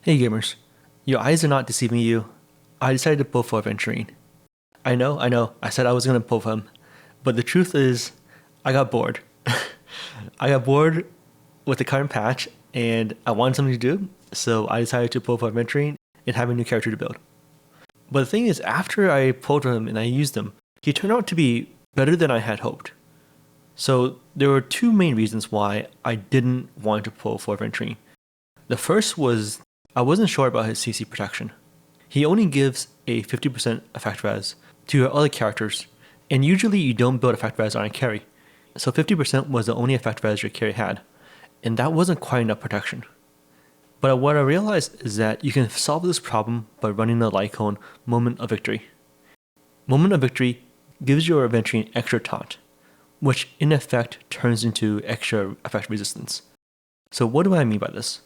Hey gamers, your eyes are not deceiving you. I decided to pull for Aventurine. I know, I said I was going to pull for him, but the truth is, I got bored. I got bored with the current patch, and I wanted something to do, so I decided to pull for Aventurine and have a new character to build. But the thing is, after I pulled for him and I used him, he turned out to be better than I had hoped. So there were two main reasons why I didn't want to pull for Aventurine. The first was I wasn't sure about his CC protection. He only gives a 50% effect res to your other characters, and usually you don't build effect res on a carry. So 50% was the only effect res your carry had, and that wasn't quite enough protection. But what I realized is that you can solve this problem by running the Lycone Moment of Victory. Moment of Victory gives your Aventurine extra taunt, which in effect turns into extra effect resistance. So what do I mean by this?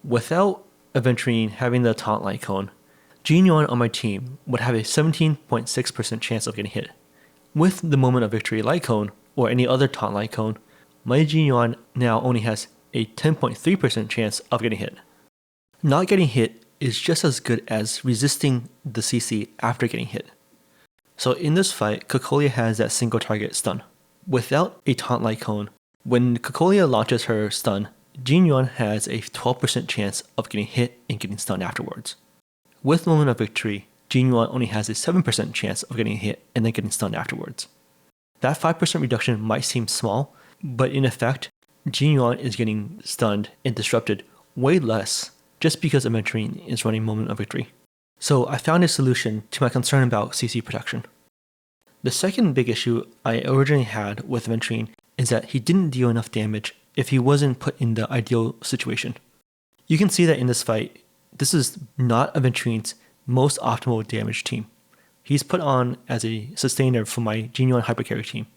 Without Aventurine having the taunt Lycone, Yuan on my team would have a 17.6% chance of getting hit. With the Moment of Victory Lycone, or any other taunt Lycone, my Yuan now only has a 10.3% chance of getting hit. Not getting hit is just as good as resisting the CC after getting hit. So in this fight, Cocolia has that single target stun. Without a taunt Lycone, when Cocolia launches her stun, Yuan has a 12% chance of getting hit and getting stunned afterwards. With Moment of Victory, Yuan only has a 7% chance of getting hit and then getting stunned afterwards. That 5% reduction might seem small, but in effect, Yuan is getting stunned and disrupted way less just because Aventurine is running Moment of Victory. So I found a solution to my concern about CC protection. The second big issue I originally had with Aventurine is that he didn't deal enough damage if he wasn't put in the ideal situation. You can see that in this fight, this is not Aventurine's most optimal damage team. He's put on as a sustainer for my Yuan Hypercarry team.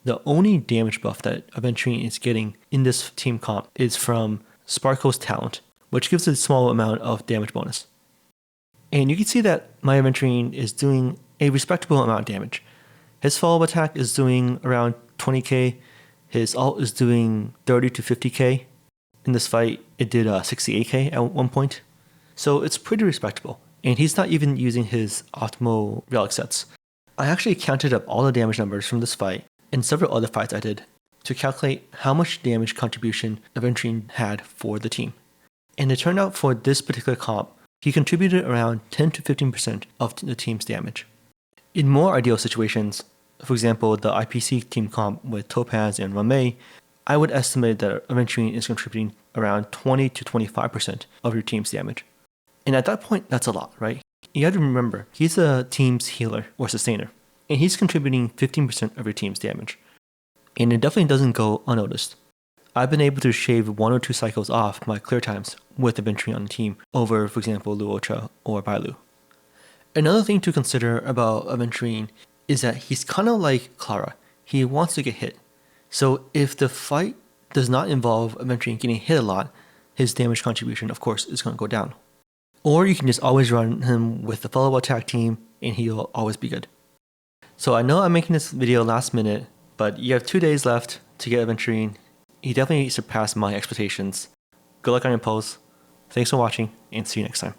The only damage buff that Aventurine is getting in this team comp is from Sparkle's talent, which gives a small amount of damage bonus. And you can see that my Aventurine is doing a respectable amount of damage. His follow-up attack is doing around 20k, his ult is doing 30 to 50k. In this fight, it did 68k at one point. So it's pretty respectable, and he's not even using his optimal relic sets. I actually counted up all the damage numbers from this fight and several other fights I did to calculate how much damage contribution Aventurine had for the team. And it turned out for this particular comp, he contributed around 10 to 15% of the team's damage. In more ideal situations, for example the IPC team comp with Topaz and Ramei, I would estimate that Aventurine is contributing around 20 to 25% of your team's damage. And at that point, that's a lot, right? You have to remember, he's a team's healer or sustainer, and he's contributing 15% of your team's damage. And it definitely doesn't go unnoticed. I've been able to shave 1 or 2 cycles off my clear times with Aventurine on the team over, for example, Luocha or Bailu. Another thing to consider about Aventurine is that he's kind of like Clara. He wants to get hit. So if the fight does not involve Aventurine getting hit a lot, his damage contribution, of course, is going to go down. Or you can just always run him with the follow-up attack team and he'll always be good. So I know I'm making this video last minute, but you have 2 days left to get Aventurine. He definitely surpassed my expectations. Good luck on your pulls. Thanks for watching, and see you next time.